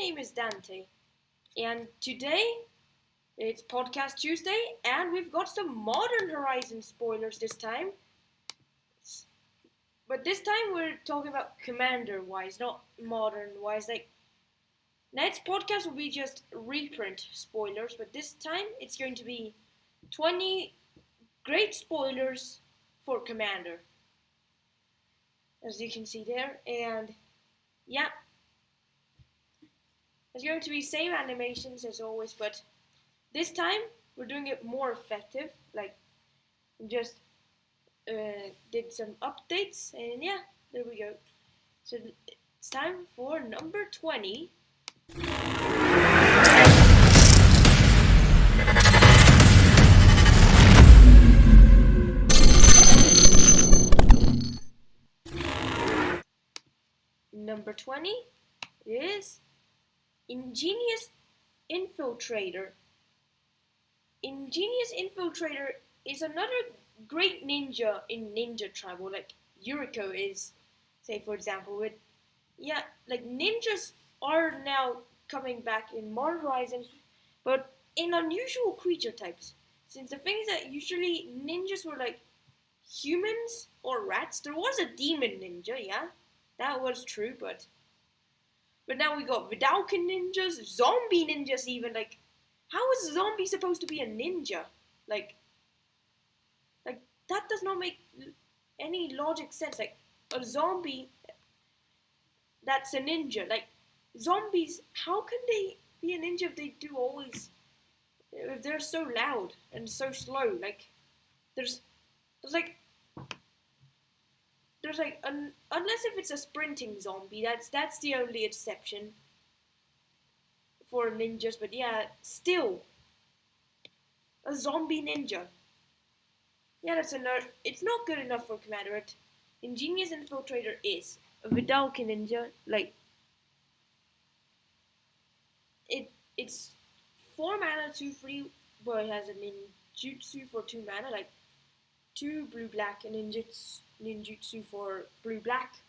name is Dante, and today it's Podcast Tuesday, and we've got some Modern Horizon spoilers this time. But this time we're talking about Commander-wise, not Modern-wise. Like, next podcast will be just reprint spoilers, but this time it's going to be 20 great spoilers for Commander, as you can see there, and yeah. There's going to be same animations as always, but this time we're doing it more effective. Like, just did some updates, and yeah, there we go. So it's time for number 20. Number 20 is Ingenious Infiltrator. Ingenious Infiltrator is another great ninja in Ninja Tribal, like Yuriko is, say for example. With like ninjas are now coming back in Modern Horizons, but in unusual creature types. Since the thing is that usually ninjas were like humans or rats. There was a demon ninja, yeah, that was true, but now we got Vidalcan ninjas, zombie ninjas even. Like, how is a zombie supposed to be a ninja? Like that does not make any logic sense. Like, a zombie that's a ninja. Like, zombies, how can they be a ninja if they do always, if they're so loud and so slow? Like, there's unless if it's a sprinting zombie, that's the only exception for ninjas. But yeah, still, a zombie ninja. Yeah, that's enough. It's not good enough for Commander. Ingenious Infiltrator is a Vidalcan ninja. Like, it's 4 mana, 2/3, but it has a ninjutsu for 2 mana, like 2 blue-black, and ninjutsu for blue-black.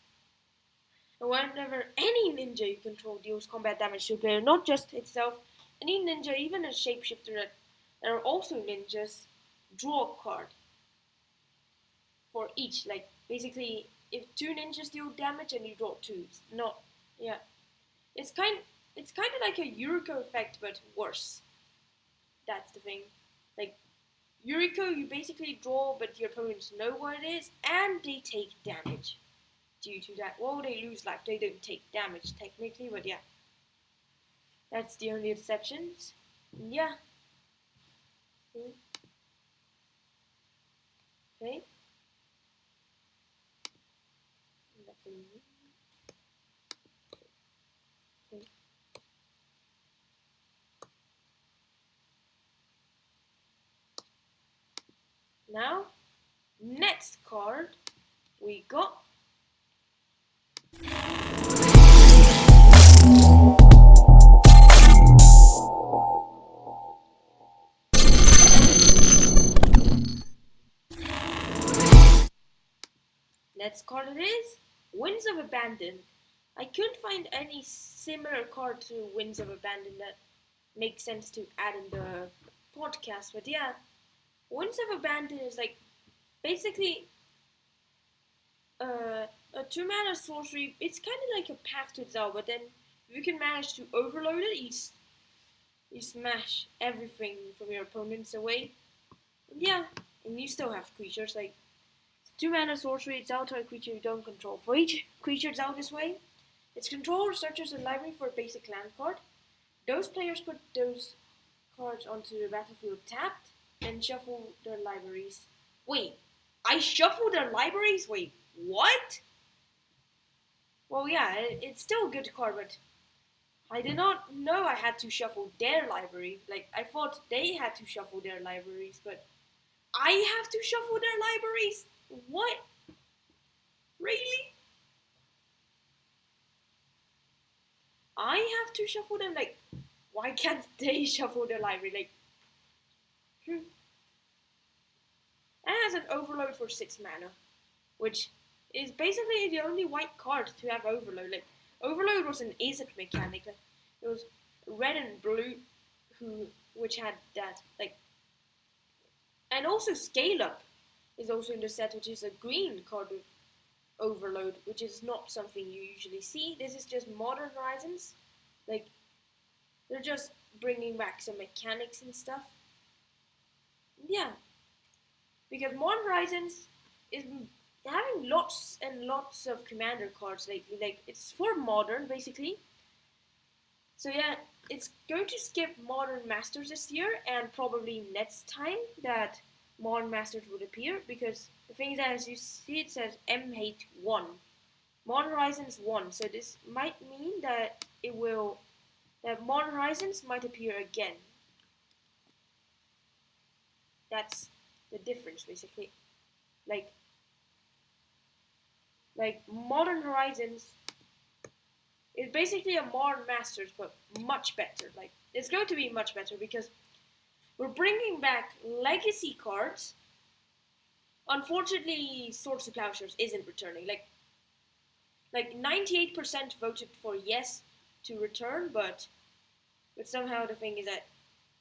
And whenever any ninja you control deals combat damage to a player, not just itself, any ninja, even a shapeshifter that are also ninjas, draw a card for each. Like, basically, if 2 ninjas deal damage and you draw 2, it's kind of like a Yuriko effect, but worse. That's the thing. Like, Yuriko, you basically draw, but your opponents know what it is, and they take damage due to that. Well, they lose life. They don't take damage, technically, but yeah. That's the only exceptions. Yeah. Okay. Nothing. Okay. Now, next card we got it is Winds of Abandon. I couldn't find any similar card to Winds of Abandon that makes sense to add in the podcast, but yeah, Winds of Abandon is like basically a 2 mana sorcery. It's kind of like a Path to Exile, but then if you can manage to overload it, you smash everything from your opponents away. And yeah, and you still have creatures. Like, 2 mana sorcery, it's out to a creature you don't control. For each creature it's out this way, its controller searches the library for a basic land card. Those players put those cards onto the battlefield tapped and shuffle their libraries. Wait, I shuffle their libraries? Wait, what? Well, yeah, it's still a good card, but I did not know I had to shuffle their library. Like, I thought they had to shuffle their libraries, but I have to shuffle their libraries? What? Really? I have to shuffle them? Like, why can't they shuffle their library? Like, And it has an overload for 6 mana, which is basically the only white card to have overload. Like, overload was an Aether mechanic. Like, It was red and blue, which had that like, and also Scale Up is also in the set, which is a green card with Overload, which is not something you usually see. This is just Modern Horizons, like they're just bringing back some mechanics and stuff. Yeah, because Modern Horizons is having lots and lots of commander cards lately. Like it's for Modern basically. So yeah, it's going to skip Modern Masters this year, and probably next time that Modern Masters would appear, because the thing is that as you see it says MH 1. Modern Horizons 1, so this might mean that that Modern Horizons might appear again. That's the difference basically. Like Modern Horizons is basically a Modern Masters, but much better. Like it's going to be much better because we're bringing back legacy cards. Unfortunately, Swords to Plowshares isn't returning. Like 98% voted for yes to return, but somehow the thing is that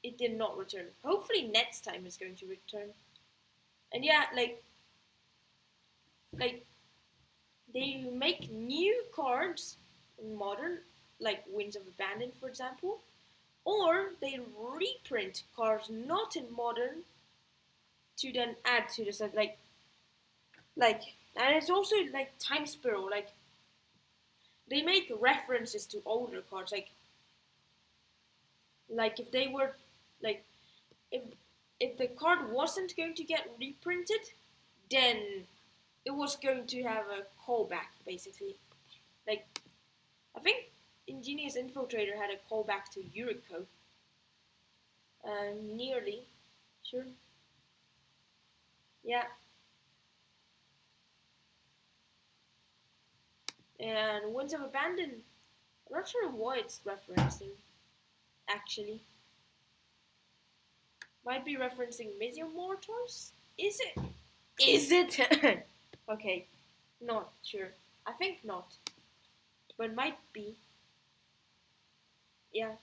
it did not return. Hopefully next time it's going to return. And yeah, like they make new cards in Modern, like Winds of Abandon, for example, or they reprint cards not in Modern to then add to the set, and it's also like Time Spiral, like they make references to older cards, like if they were like if the card wasn't going to get reprinted, then it was going to have a callback basically. Like I think Ingenious Infiltrator had a callback to Yuriko. Nearly sure. Yeah. And Winds of Abandon, I'm not sure what it's referencing, actually. Might be referencing Mizio Mortars? Is it? Is it? Okay, not sure. I think not. But might be. Yeah.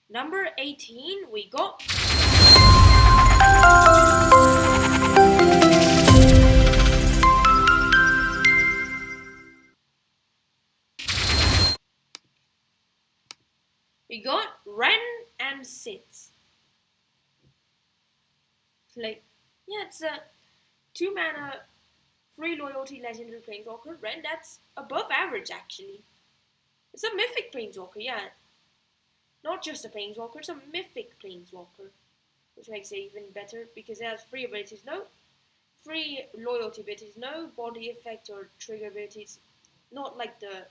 Number 18, we got... We got Ren and Sits. Like, yeah, it's a 2-mana, 3 loyalty legendary planeswalker. Ren, that's above average actually. It's a mythic planeswalker, yeah. Not just a planeswalker, it's a mythic planeswalker. Which makes it even better because it has 3 abilities, no 3 loyalty abilities, no body effect or trigger abilities. Not like the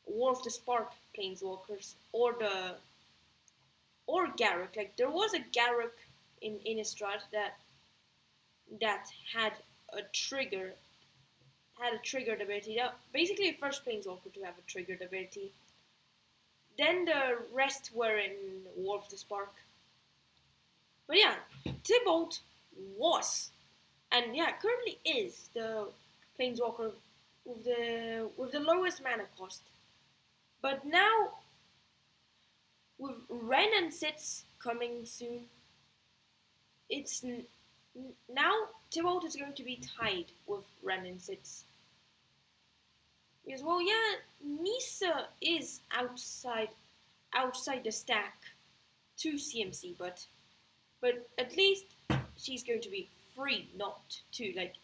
War of the Spark planeswalkers or Garruk. Like there was a Garruk in Innistrad that had a triggered ability. Now, basically the first planeswalker to have a triggered ability. Then the rest were in War of the Spark. But yeah, Tibalt was, and yeah, currently is the planeswalker with the lowest mana cost. But now, with Ren and Sits coming soon, it's now Tibalt is going to be tied with Ren and Sits. Because, well, yeah, Nisa is outside the stack to CMC, but at least she's going to be free, not 2. Like,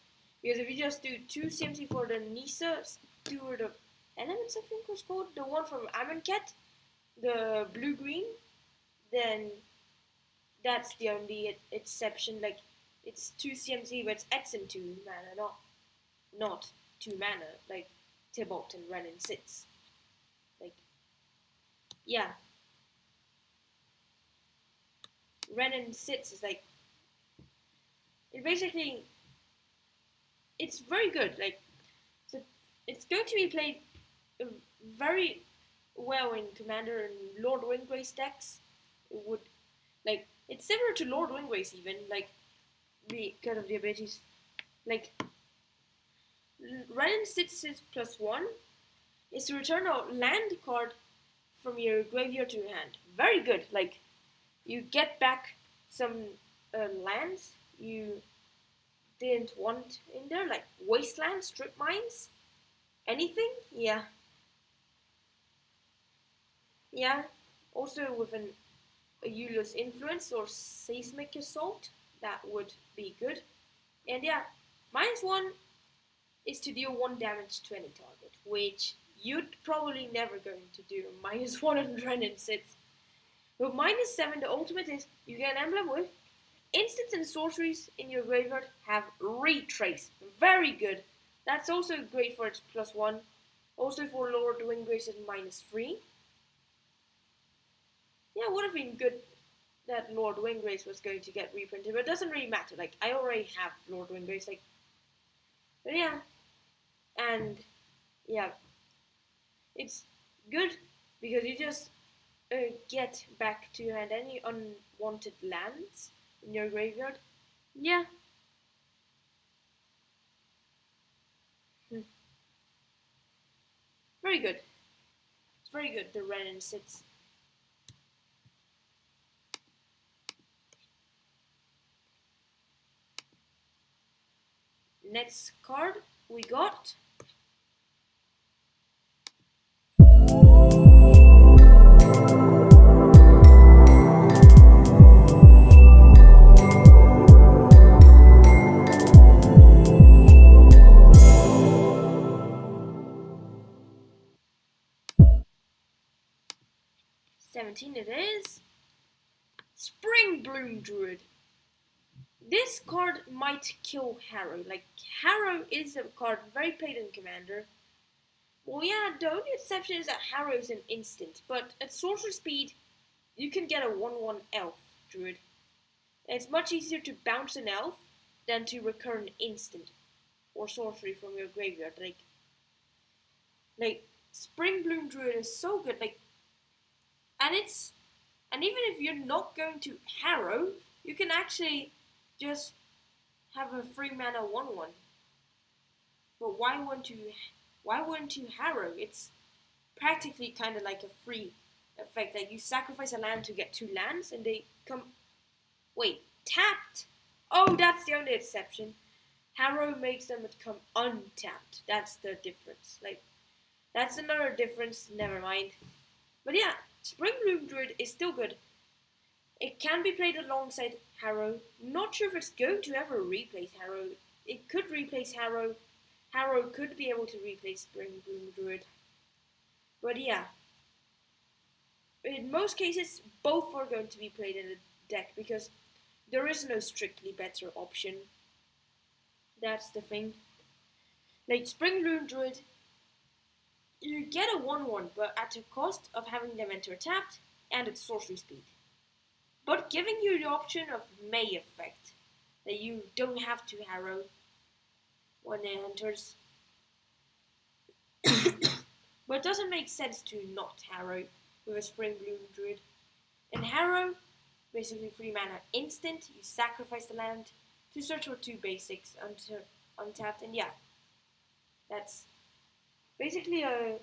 because if you just do 2 CMC for the Nisa Steward of Elements, I think was called, the one from Amonkhet, the blue-green, then that's the only exception. Like, it's 2 CMC, but it's and 2 mana, not 2 mana, like Tibalt and Ren and Sits. Like, yeah. Ren and Sits is like, it's very good. Like, so it's going to be played very well in Commander and Lord Windgrace decks. It would, like, it's similar to Lord Windgrace even, like, because of the abilities. Like, Renin 6 +1 is to return a land card from your graveyard to your hand. Very good. Like, you get back some lands you didn't want in there, like wasteland, strip mines, anything. Yeah. Also with a Euless influence or seismic assault, that would be good. And yeah, -1 is to deal 1 damage to any target, which you'd probably never going to do -1 on Renin 6. With -7, the ultimate is you get an emblem with instants and sorceries in your graveyard have retrace. Very good. That's also great for its +1. Also for Lord Windgrace at -3. Yeah, would have been good that Lord Windgrace was going to get reprinted, but it doesn't really matter. Like, I already have Lord Windgrace, like, but yeah. And yeah, it's good because you just get back to your hand any unwanted lands in your graveyard. Yeah. Very good. It's very good, the Renin 6. Next card we got it is PremiumScry. This card might kill Harrow. Like, Harrow is a card very played in Commander. Well, yeah, the only exception is that Harrow is an instant, but at sorcery speed, you can get a 1/1 elf druid. And it's much easier to bounce an elf than to recur an instant or sorcery from your graveyard. Like PremiumScry is so good. Like, and even if you're not going to Harrow, you can actually just have a 3-mana 1/1. But why wouldn't you Harrow? It's practically kind of like a free effect. Like, you sacrifice a land to get 2 lands, and they come. Wait, tapped? Oh, that's the only exception. Harrow makes them become untapped. That's the difference. Like, that's another difference. Never mind. But yeah, PremiumScry is still good. It can be played alongside Harrow. Not sure if it's going to ever replace Harrow. It could replace Harrow. Harrow could be able to replace PremiumScry. But yeah, in most cases, both are going to be played in a deck because there is no strictly better option. That's the thing. Like, PremiumScry, you get a 1/1, but at the cost of having them enter tapped and its sorcery speed. But giving you the option of May effect, that you don't have to Harrow when it enters. But it doesn't make sense to not Harrow with a PremiumScry. And Harrow, basically 3-mana instant, you sacrifice the land to search for 2 basics untapped, and yeah, that's basically a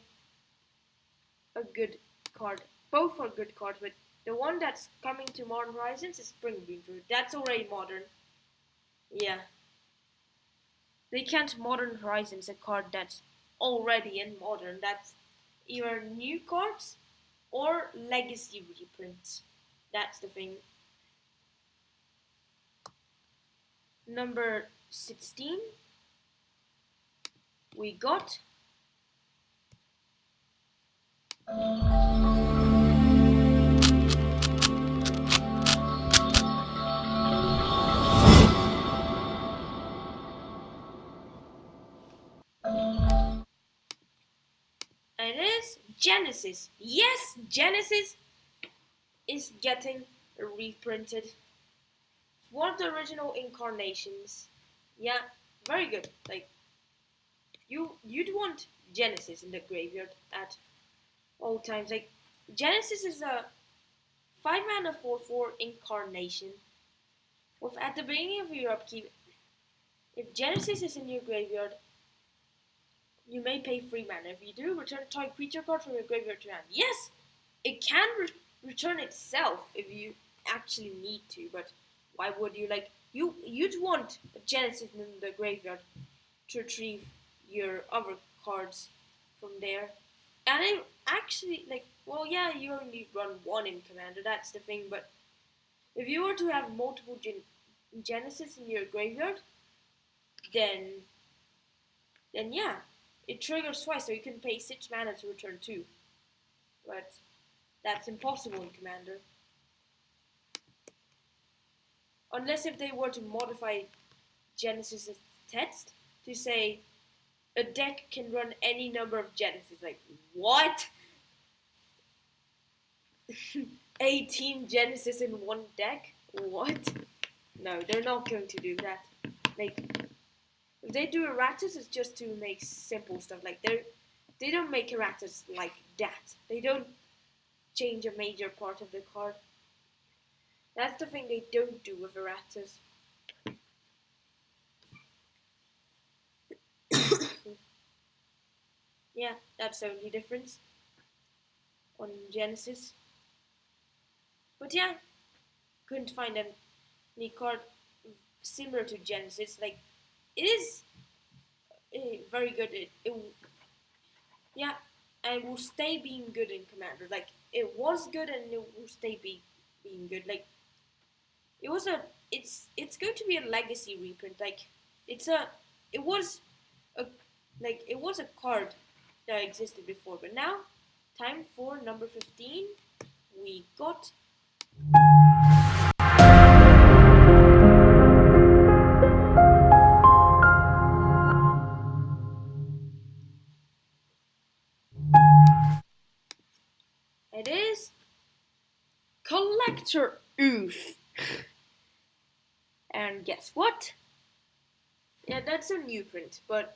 good card. Both are good cards, but the one that's coming to Modern Horizons is PremiumScry. That's already modern. Yeah. They can't Modern Horizons a card that's already in Modern. That's either new cards or legacy reprints. That's the thing. Number 16, we got and it is Genesis. Yes, Genesis is getting reprinted. One of the original incarnations. Yeah, very good. Like, you'd want Genesis in the graveyard at all times. Like, Genesis is a 5-mana 4/4 incarnation. With at the beginning of your upkeep, if Genesis is in your graveyard, You may pay 3 mana. If you do, return a target creature card from your graveyard to hand. Yes, it can return itself if you actually need to, but why would you? Like, you'd want a Genesis in the graveyard to retrieve your other cards from there. And it actually, like, well, yeah, you only run 1 in Commander, that's the thing, but if you were to have multiple Genesis in your graveyard, then yeah, it triggers twice, so you can pay 6 mana to return 2. But that's impossible in Commander. Unless if they were to modify Genesis' text to say a deck can run any number of Genesis. Like, what? 18 Genesis in one deck? What? No, they're not going to do that. Like, if they do erratas, it's just to make simple stuff. Like, they don't make erratas like that. They don't change a major part of the card. That's the thing they don't do with erratas. Yeah, that's the only difference on Genesis. But yeah, couldn't find any card similar to Genesis. Like, it is very good. Yeah, and will stay being good in Commander. Like, it was good and it will stay being good. Like, it's going to be a legacy reprint. Like, it was a card that existed before, but now time for number 15. We got it is Collector Oof. And guess what? Yeah, that's a new print, but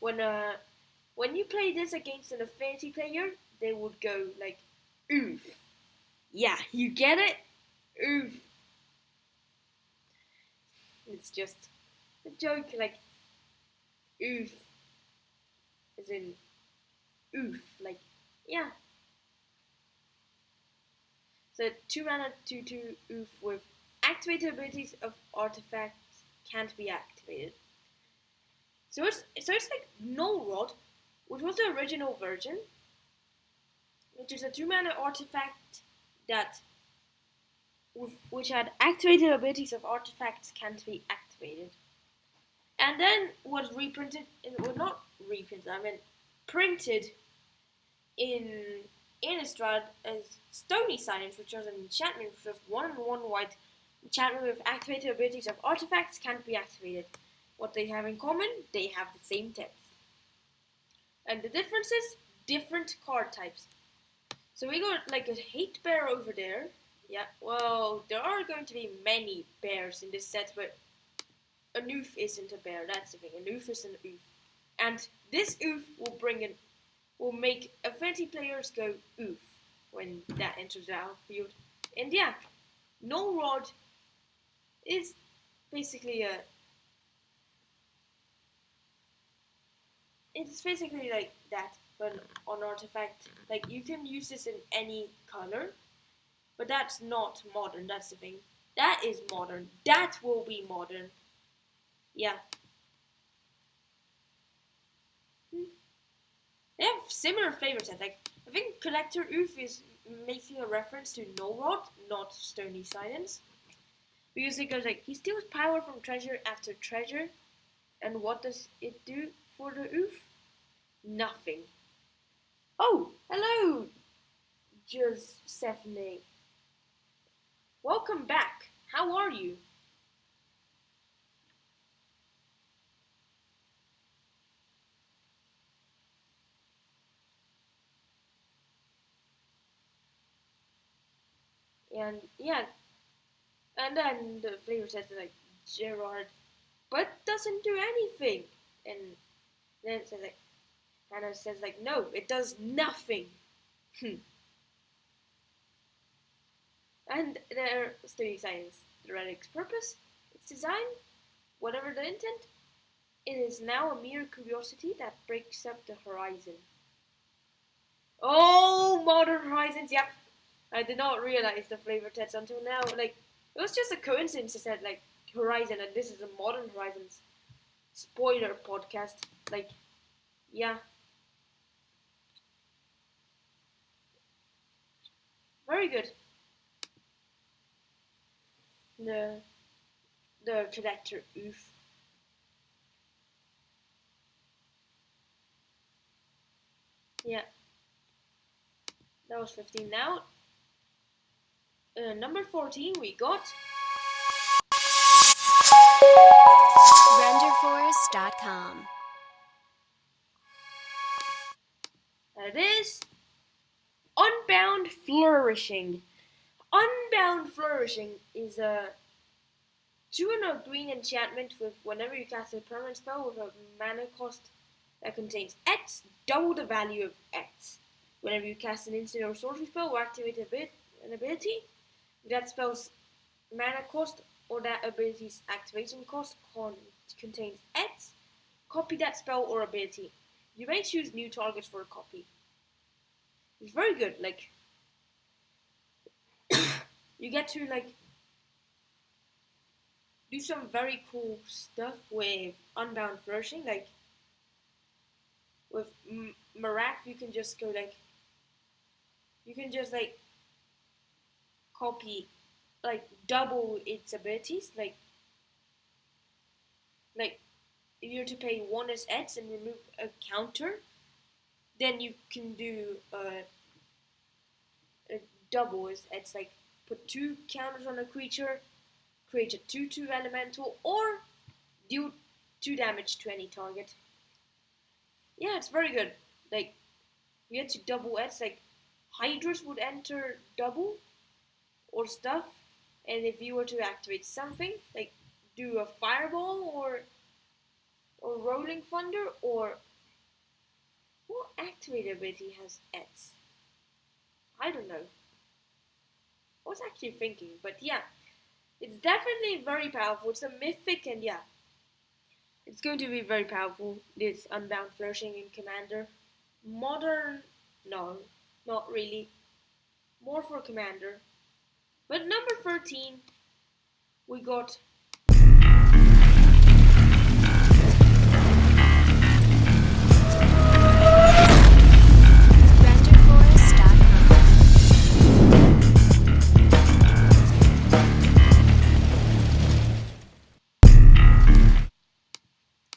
when you play this against an affinity player, they would go like, oof. Yeah, you get it? Oof. It's just a joke, like, oof. As in, oof. Like, yeah. So 2 mana 2/2 oof with activated abilities of artifacts can't be activated. So it's like No Rod, which was the original version, which is a 2 mana artifact which had activated abilities of artifacts can't be activated. And then was reprinted, well, not reprinted, I mean printed in Innistrad as Stony Silence, which was an enchantment which was 1/1 white enchantment with activated abilities of artifacts can't be activated. What they have in common, they have the same text. And the difference is different card types. So we got like a hate bear over there. Yeah, well, there are going to be many bears in this set, but an oof isn't a bear, that's the thing. An oof is an oof. And this oof will make affinity players go oof when that enters the outfield. And yeah, No Rod is basically it's basically like that, but on artifact. Like, you can use this in any color, but that's not modern, that's the thing. That is modern. That will be modern. Yeah. They have similar flavor sets. Like, I think Collector Oof is making a reference to No Rod, not Stony Silence. Because it goes like, he steals power from treasure after treasure. And what does it do for the Oof? Nothing. Oh, hello, Josephine. Welcome back. How are you? And yeah, and then the flavor says like Gerard, but doesn't do anything. And then it says like Hannah says like, no, it does nothing. And their study science, the relic's purpose, its design, whatever the intent, It is now a mere curiosity that breaks up the horizon. Oh, Modern Horizons, yep. I did not realize the flavor text until now. Like, it was just a coincidence. I said, like, Horizon, and this is a Modern Horizons spoiler podcast. Like, yeah. Very good. The collector, oof. Yeah. That was 15 now. Number 14, we got RenderForest.com. That is Unbound Flourishing. Unbound Flourishing is a 2 green enchantment with whenever you cast a permanent spell with a mana cost that contains X, double the value of X. Whenever you cast an instant or sorcery spell or activate an ability, that spell's mana cost or that ability's activation cost contains X, copy that spell or ability. You may choose new targets for a copy. It's very good, like you get to like do some very cool stuff with Unbound Flourishing, like with Maraf you can just go like you can just like copy like double its abilities, like if you're to pay 1 as X and remove a counter, then you can do a double as X, like put 2 counters on a creature, create a 2/2 elemental, or deal 2 damage to any target. Yeah, it's very good. Like you get to double X, like Hydras would enter double or stuff, and if you were to activate something, like do a fireball or rolling thunder, or what activated ability has X? I don't know. I was actually thinking, but yeah, it's definitely very powerful. It's a mythic, and yeah, it's going to be very powerful. This Unbound Flourishing in Commander. Modern, no, not really. More for Commander. But number 13, we got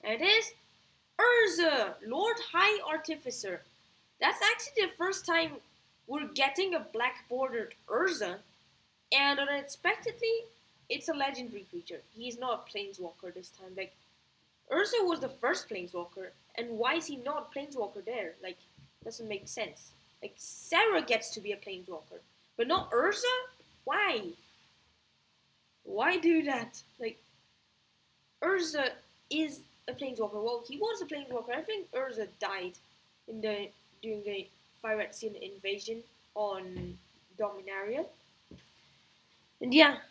it is Urza, Lord High Artificer. That's actually the first time we're getting a black bordered Urza, and unexpectedly, it's a legendary creature. He's not a planeswalker this time. Like, Urza was the first planeswalker, and why is he not a planeswalker there? Like, doesn't make sense. Like, Sarah gets to be a planeswalker, but not Urza? Why? Why do that? Like, Urza is a planeswalker. Well, he was a planeswalker. I think Urza died during the Phyrexian invasion on Dominaria. And yeah,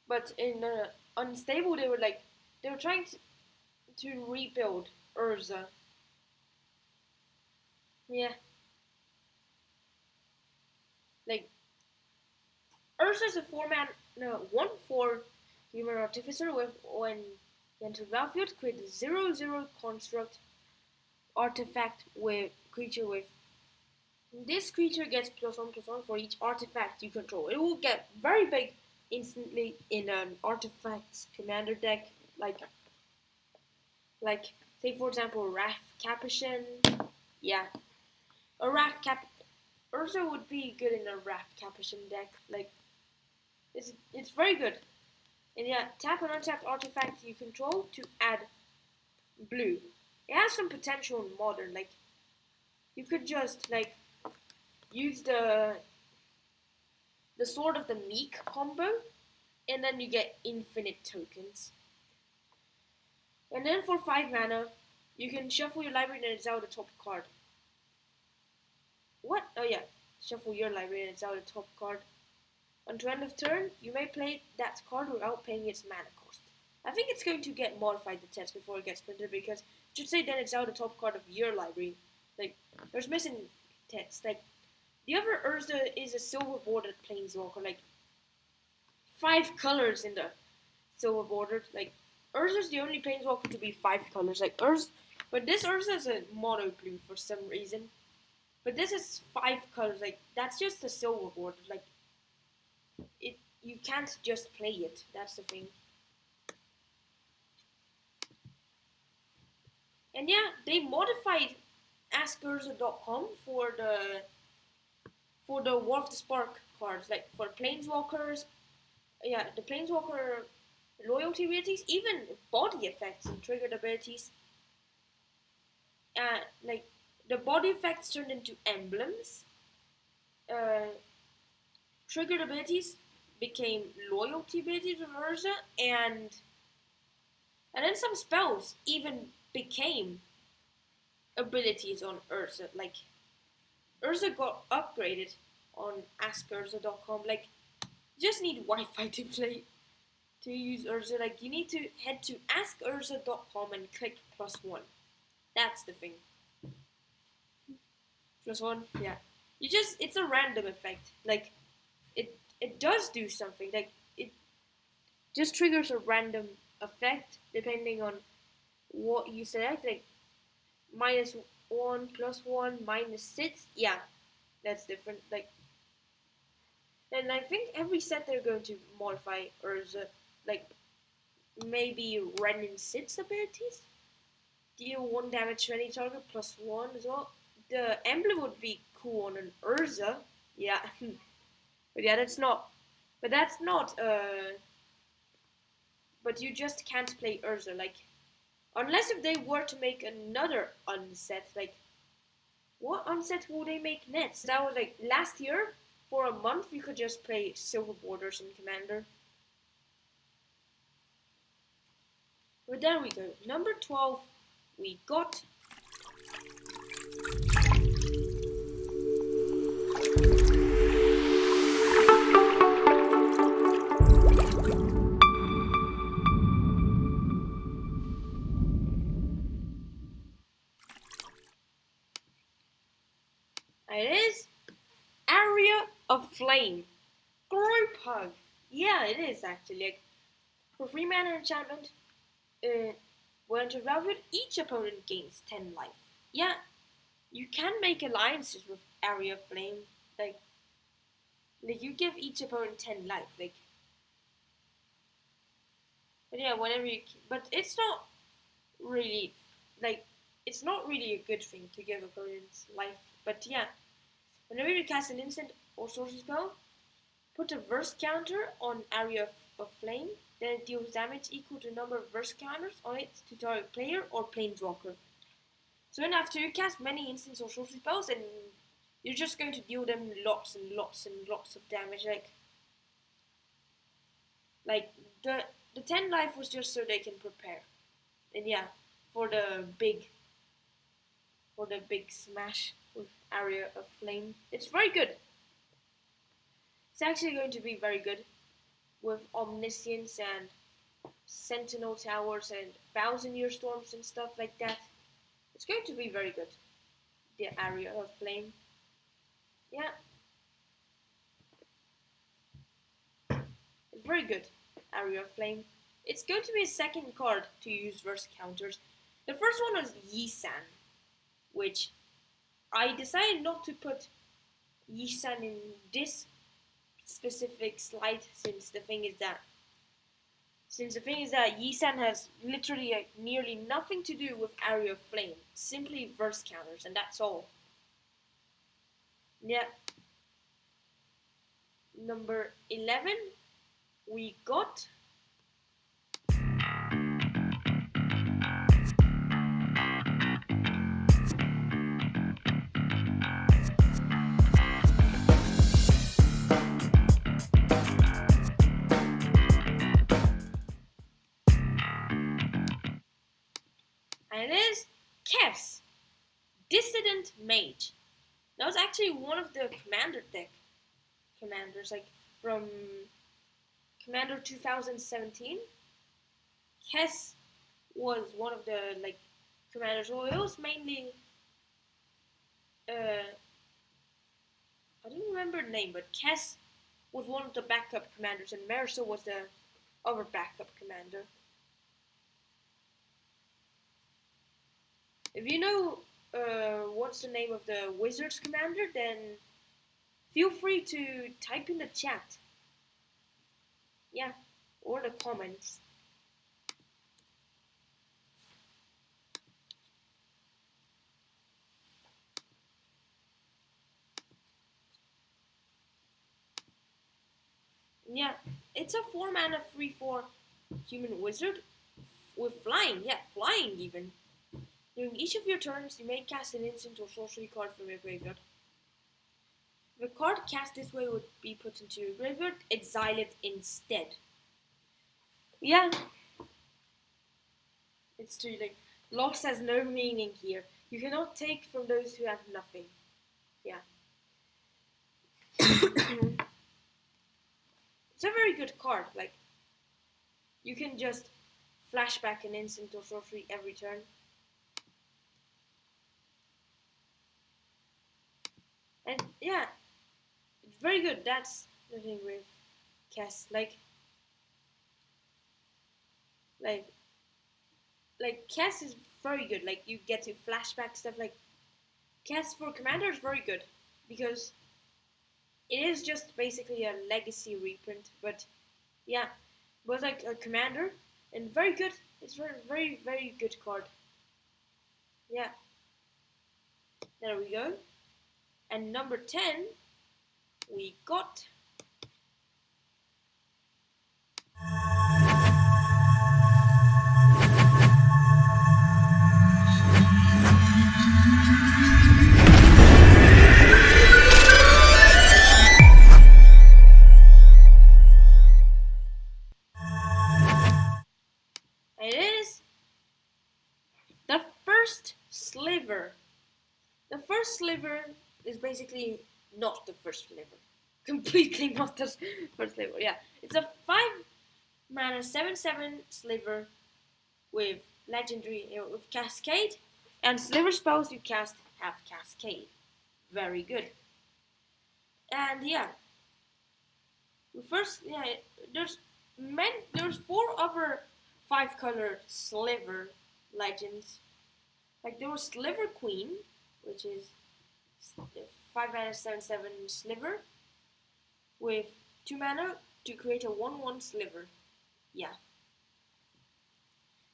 but in Unstable, they were trying to rebuild Urza. Yeah, like Urza's a 1/4 human artificer with when you enter the battlefield, create a 0/0 construct artifact with creature with. This creature gets +1/+1 for each artifact you control. It will get very big instantly in an artifacts commander deck, like say for example Wrath Capuchin. Yeah, a Wrath Cap. Urza would be good in a Wrath Capuchin deck. Like it's very good. And yeah, tap an untapped artifact you control to add blue. It has some potential in modern. Like you could just like use the Sword of the Meek combo, and then you get infinite tokens. And then for 5 mana, you can shuffle your library and exile the top card. What? Oh yeah, shuffle your library and exile the top card. Until end of turn, you may play that card without paying its mana cost. I think it's going to get modified, the text, before it gets printed, because it should say then it's out the top card of your library. Like, there's missing text. Like, the other Urza is a silver bordered planeswalker, like 5 colors in the silver bordered. Like, Urza's the only planeswalker to be 5 colors. Like, but this Urza is a mono blue for some reason. But this is 5 colors. Like, that's just the silver bordered. Like, you can't just play it. That's the thing. And yeah, they modified AskUrza.com for the War of the Spark cards, like for Planeswalkers. Yeah, the Planeswalker loyalty abilities, even body effects and triggered abilities. Like the body effects turned into emblems. Triggered abilities became loyalty abilities with Urza, and then some spells even became abilities on Urza. Like, Urza got upgraded on AskUrza.com. Like, you just need Wi-Fi to use Urza. Like, you need to head to AskUrza.com and click +1. That's the thing. +1, yeah. It's a random effect. Like, it does do something. Like, it just triggers a random effect depending on what you select. Like, -1, +1, -6. Yeah, that's different. Like, and I think every set they're going to modify Urza. Like, maybe Renin 6 abilities. Deal 1 damage to any target +1 as well. The emblem would be cool on an Urza. Yeah. But yeah, that's not. But that's not. But you just can't play Urza. Like, unless if they were to make another unset. Like, what unset will they make next? That was like last year. For a month, you could just play silver borders in Commander. But there we go. Number 12, we got. It is Area of Flame. Group Hug. Yeah, it is actually. Like, for 3 mana enchantment, when interrupted, each opponent gains 10 life. Yeah, you can make alliances with Area of Flame. Like you give each opponent 10 life. Like, but yeah, whenever you. But it's not really it's not really a good thing to give opponents life. But yeah, whenever you cast an instant or sorcery spell, put a verse counter on Area of Flame, then it deals damage equal to the number of verse counters on it to target player or planeswalker. So then after you cast many instants or sorcery spells, and you're just going to deal them lots and lots and lots of damage. Like the 10 life was just so they can prepare. And yeah, for the big smash with Area of Flame. It's very good. It's actually going to be very good with Omniscience and Sentinel Towers and 1,000-Year Storms and stuff like that. It's going to be very good. The Area of Flame. Yeah. It's very good. Area of Flame. It's going to be a second card to use verse counters. The first one was Ixalan, which I decided not to put Ixalan in this specific slide since the thing is that Ixalan has literally nearly nothing to do with Area of Flame. Simply verse counters, and that's all. Yeah. Number 11, we got. And it is Kess, Dissident Mage. That was actually one of the Commander deck commanders, like from Commander 2017. Kess was one of the like commanders. Well, it was mainly I don't remember the name, but Kess was one of the backup commanders, and Mercer was the other backup commander. If you know what's the name of the Wizards commander, then feel free to type in the chat. Yeah, or the comments. Yeah, it's a 4 mana 3/4 human wizard with flying. Yeah, flying even. During each of your turns, you may cast an instant or sorcery card from your graveyard. The card cast this way would be put into your graveyard. Exile it instead. Yeah, it's true. Like, loss has no meaning here. You cannot take from those who have nothing. Yeah. It's a very good card. Like, you can just flashback an instant or sorcery every turn. And yeah, it's very good. That's the thing with Kess. Like Kess is very good. Like, you get to flashback stuff. Like, Kess for commander is very good because it is just basically a legacy reprint. But yeah, but like a commander and very good. It's very, very, very good card. Yeah. There we go. And number 10, we got it is the first sliver. The first sliver is basically not the first sliver. Completely not the first sliver. Yeah, it's a 5 mana 7/7 sliver with legendary with cascade, and sliver spells you cast have cascade. Very good. And yeah, first there's 4 other 5-color sliver legends. Like, there was Sliver Queen, which is 5 mana 7/7 sliver with 2 mana to create a 1/1 sliver. Yeah.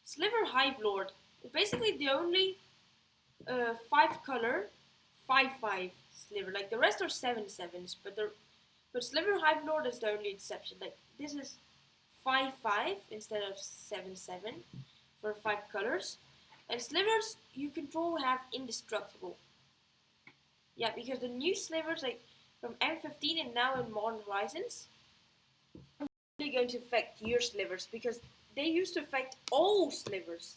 Sliver Hive Lord is basically the only 5-color 5/5 sliver. Like, the rest are 7/7s, but Sliver Hive Lord is the only exception. Like, this is 5/5 instead of 7/7 for 5 colors. And slivers you control have indestructible. Yeah, because the new slivers, like from M15 and now in Modern Horizons, are really going to affect your slivers because they used to affect all slivers.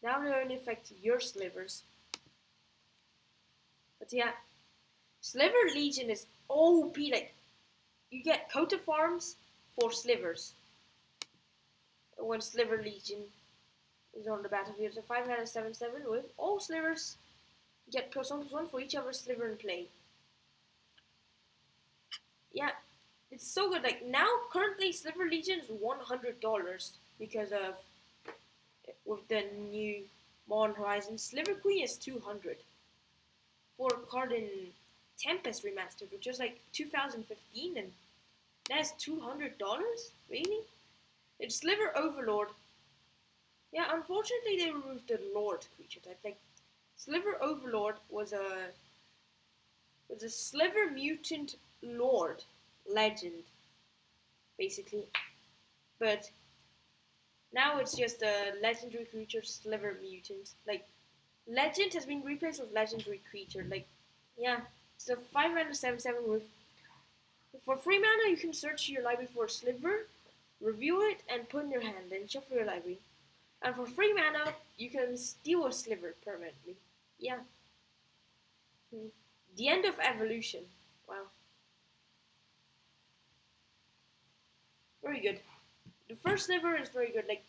Now they only affect your slivers. But yeah, Sliver Legion is OP. Like, you get Coat of Arms for slivers when Sliver Legion is on the battlefield. It's a 5 mana 7/7 with all slivers get +1/+1 for each other sliver in play. Yeah, it's so good. Like, now currently Sliver Legion is $100 because of with the new Modern Horizons. Sliver Queen is $200 for a card in Tempest Remastered, which was like 2015, and that's $200. Really? It's Sliver Overlord. Yeah, unfortunately they removed the Lord creature type. Like, Sliver Overlord was a Sliver Mutant Lord legend, basically. But now it's just a legendary creature Sliver Mutant. Like, legend has been replaced with legendary creature. Like, yeah, it's a 5 mana 7/7 with. For 3 mana, you can search your library for a sliver, review it, and put in your hand, then shuffle your library. And for 3 mana, you can steal a sliver permanently. Yeah. The end of evolution. Wow. Very good. The first sliver is very good. Like,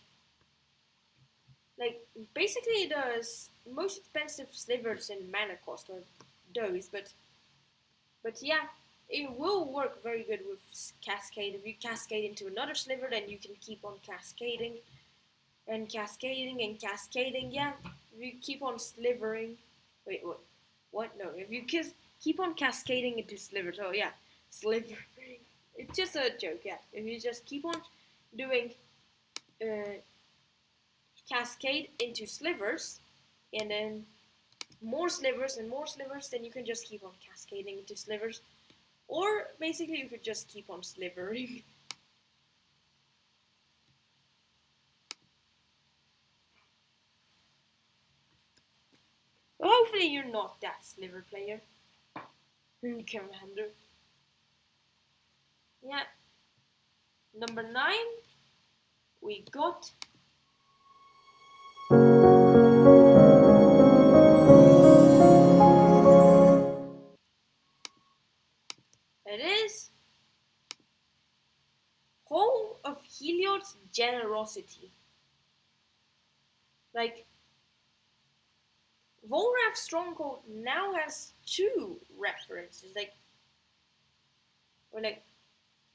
like basically the most expensive slivers in mana cost are those, but yeah, it will work very good with cascade. If you cascade into another sliver, then you can keep on cascading and cascading and cascading. Yeah, if you keep on slivering, wait, what? No, if you keep on cascading into slivers. Oh yeah, sliver. It's just a joke. Yeah, if you just keep on doing cascade into slivers, and then more slivers and more slivers, then you can just keep on cascading into slivers. Or basically you could just keep on slivering. But hopefully you're not that sliver player. Commander. Yeah. Number 9. We got it is Hall of Heliod's Generosity. Like, Volrath's Stronghold now has 2 references. Like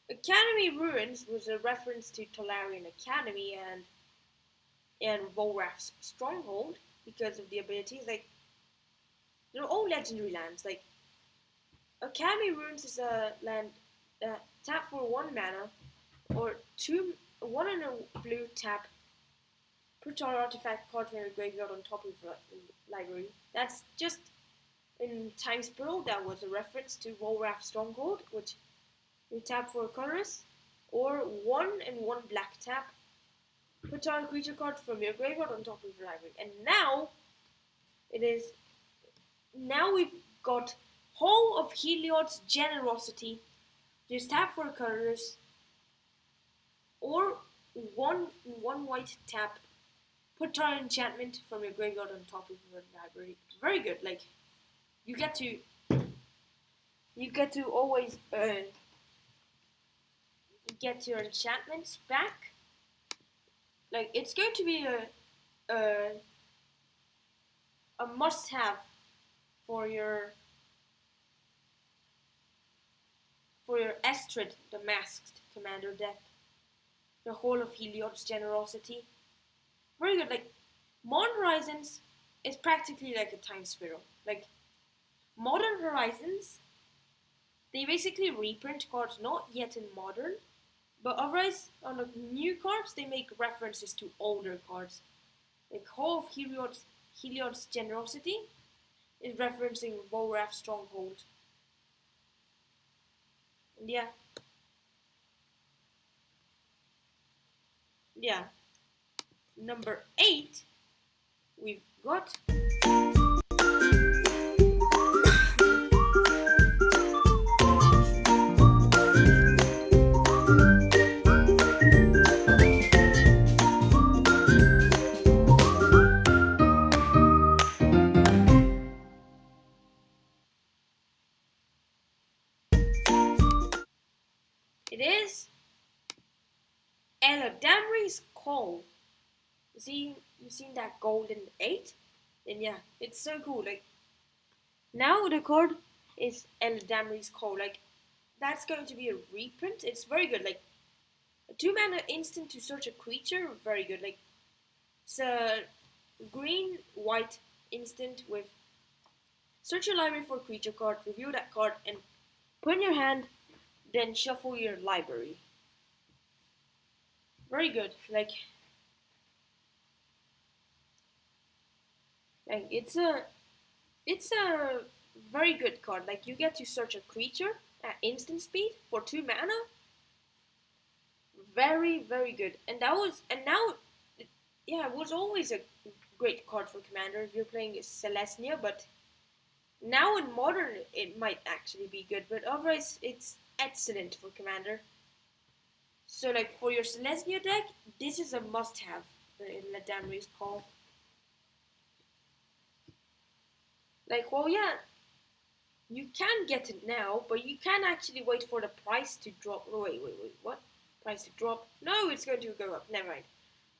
Academy Ruins was a reference to Tolarian Academy and Volrath's Stronghold because of the abilities. Like, they're all legendary lands. Like, Academy Ruins is a land tap for 1 mana or 1 and a blue tap. Put our artifact card from your graveyard on top of your library. That's just in Time Spiral. That was a reference to Volrath's Stronghold, which you tap for a colorless, or 1 and 1 black tap. Put our creature card from your graveyard on top of your library. And now we've got Hall of Heliod's Generosity. Just tap for a colorless, or 1 white tap. Put our enchantment from your graveyard on top of your library. Very good. Like, you get to always get your enchantments back. Like, it's going to be a must-have for your Estrid, the Masked Commander deck. The Hall of Heliod's Generosity. Very good. Like, Modern Horizons is practically like a Time Spiral. Like, Modern Horizons, they basically reprint cards not yet in Modern, but otherwise on the new cards they make references to older cards. Like, Hall of Heliod's Generosity is referencing Volrath's Stronghold. And yeah. Number 8, we've got it is Eladamri's Call. You seen that golden 8? Then yeah, it's so cool. Like, now the card is Eladamri's Call. Like, that's going to be a reprint. It's very good. Like, a 2 mana instant to search a creature. Very good. Like, it's a green white instant with search your library for a creature card, review that card, and put in your hand. Then shuffle your library. Very good. Like it's a very good card. Like, you get to search a creature at instant speed for 2 mana. Very, very good. And now it was always a great card for Commander if you're playing Selesnya, but now in Modern it might actually be good, but otherwise it's excellent for Commander. So, like, for your Selesnya deck, this is a must-have in Eladamri's Call. Like, well, yeah, you can get it now, but you can actually wait for the price to drop. Wait, what? Price to drop? No, it's going to go up. Never mind.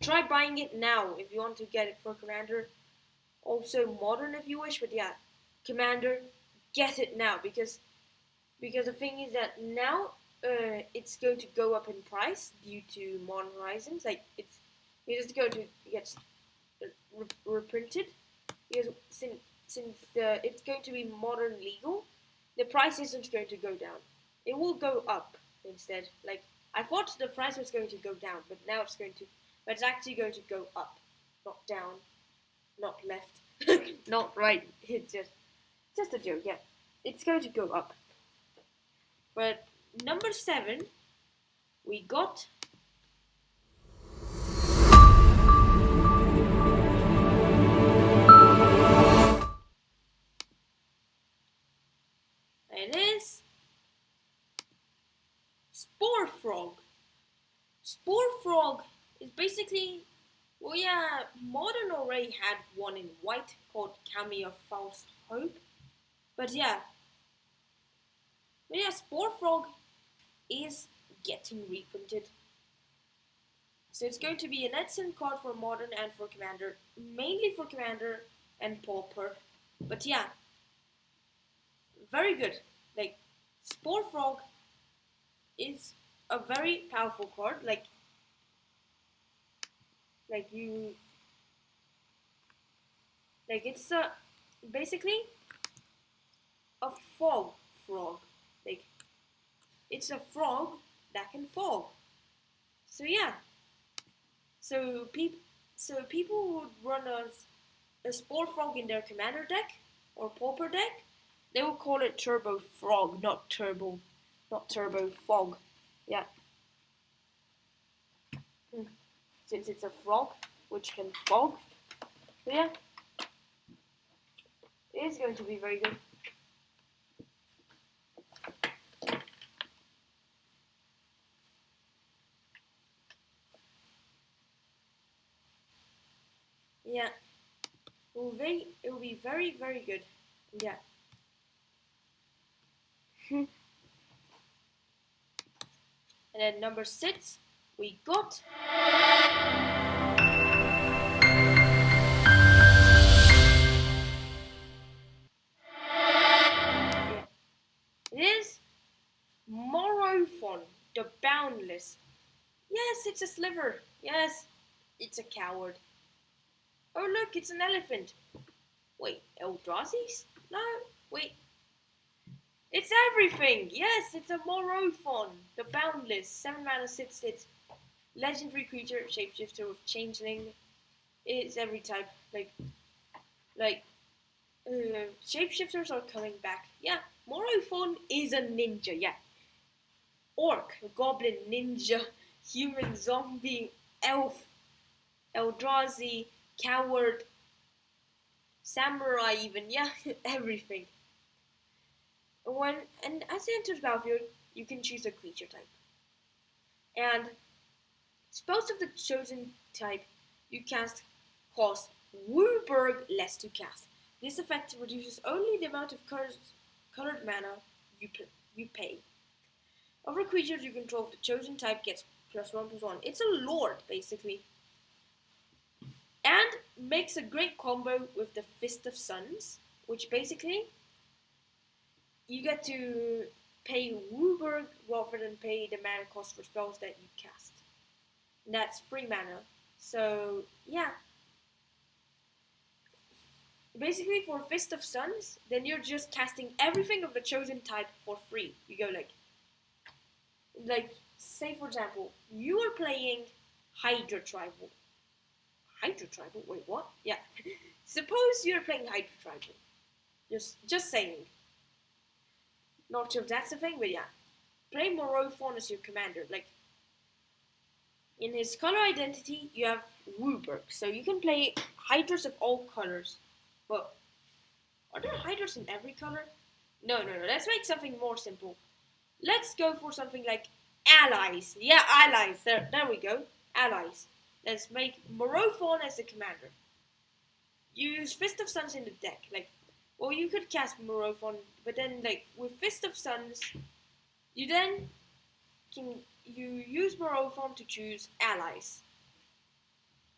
try buying it now if you want to get it for Commander. Also Modern if you wish, but yeah, Commander, get it now because the thing is that now it's going to go up in price due to Modern Horizons. Like it's going to get reprinted because since it's going to be Modern legal, the price isn't going to go down. It will go up instead. Like I thought the price was going to go down, but now it's actually going to go up, not down, not left, not right. It's just a joke. Yeah, it's going to go up. But number 7, we got it is Spore Frog. Spore Frog is basically, well, yeah, Modern already had one in white called Kami of False Hope, but yeah, Spore Frog is getting reprinted. So it's going to be an excellent card for Modern and for Commander, mainly for Commander and Pauper. But yeah, very good. Like, Spore Frog is a very powerful card. Like it's basically a fog frog. Like, it's a frog that can fog. So yeah. So people would run a Spore Frog in their Commander deck or Pauper deck. They will call it Turbo Frog, not Turbo Fog. Yeah. Since it's a frog which can fog. So yeah. It is going to be very good. Yeah. It will be very, very good. Yeah. And then number 6, we got it is Morophon, the Boundless. Yes, it's a sliver. Yes, it's a coward. Oh look, it's an elephant. Wait, Eldrazi's? No, wait. It's everything! Yes, it's a Morophon, the Boundless, 7 mana 6/6. Legendary creature, shapeshifter with changeling. It's every type. Shapeshifters are coming back. Yeah, Morophon is a ninja, yeah. Orc, goblin, ninja, human, zombie, elf, Eldrazi, coward, samurai even, yeah, everything. And as it enters battlefield, you can choose a creature type. And spells of the chosen type you cast cost Wooburg less to cast. This effect reduces only the amount of colored mana you pay. Other creatures you control of the chosen type gets +1/+1. It's a lord, basically. And makes a great combo with the Fist of Suns, which basically you get to pay Wooburg rather than pay the mana cost for spells that you cast. And that's 3 mana. So, yeah. Basically, for Fist of Suns, then you're just casting everything of the chosen type for free. You go like, say for example, you are playing Hydra Tribal. Hydra Tribal? Wait, what? Yeah. Suppose you're playing Hydra Tribal. Just saying. Not sure if that's a thing, but yeah. Play Morophon as your commander. Like, in his color identity, you have Wooburg. So you can play Hydras of all colors. But are there Hydras in every color? No. Let's make something more simple. Let's go for something like allies. Yeah, allies. There we go. Allies. Let's make Morophon as the commander. You use Fist of Suns in the deck. Like, well, you could cast Morophon, but then, like, with Fist of Suns, you then can use Morophon to choose allies.